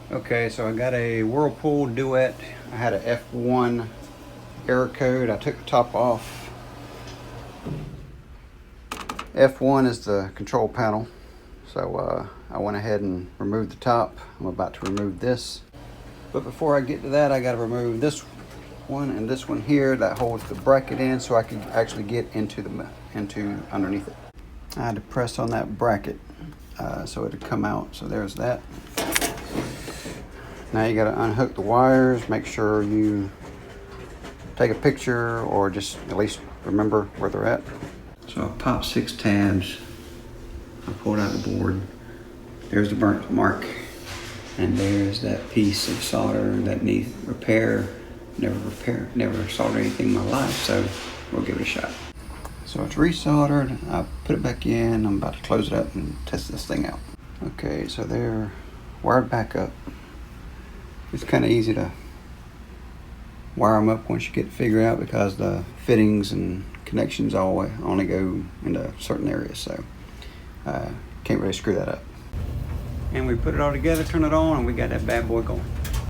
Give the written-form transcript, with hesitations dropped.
Okay, so I got a Whirlpool Duet. I had a F-01 error code. I took the top off. F-1 is the control panel. So I went ahead and removed the top. I'm about to remove this. But before I get to that, I got to remove this one and this one here that holds the bracket in so I can actually get into underneath it. I had to press on that bracket so it would come out. So there's that. Now you got to unhook the wires, make sure you take a picture or just at least remember where they're at. So I popped 6 tabs. I pulled out the board. There's the burnt mark. And there's that piece of solder that needs repair. Never soldered anything in my life, so we'll give it a shot. So it's resoldered. I put it back in. I'm about to close it up and test this thing out. Okay, so they're wired back up. It's kind of easy to wire them up once you get it figured out because the fittings and connections only go into certain areas, so can't really screw that up. And we put it all together, turn it on, and we got that bad boy going.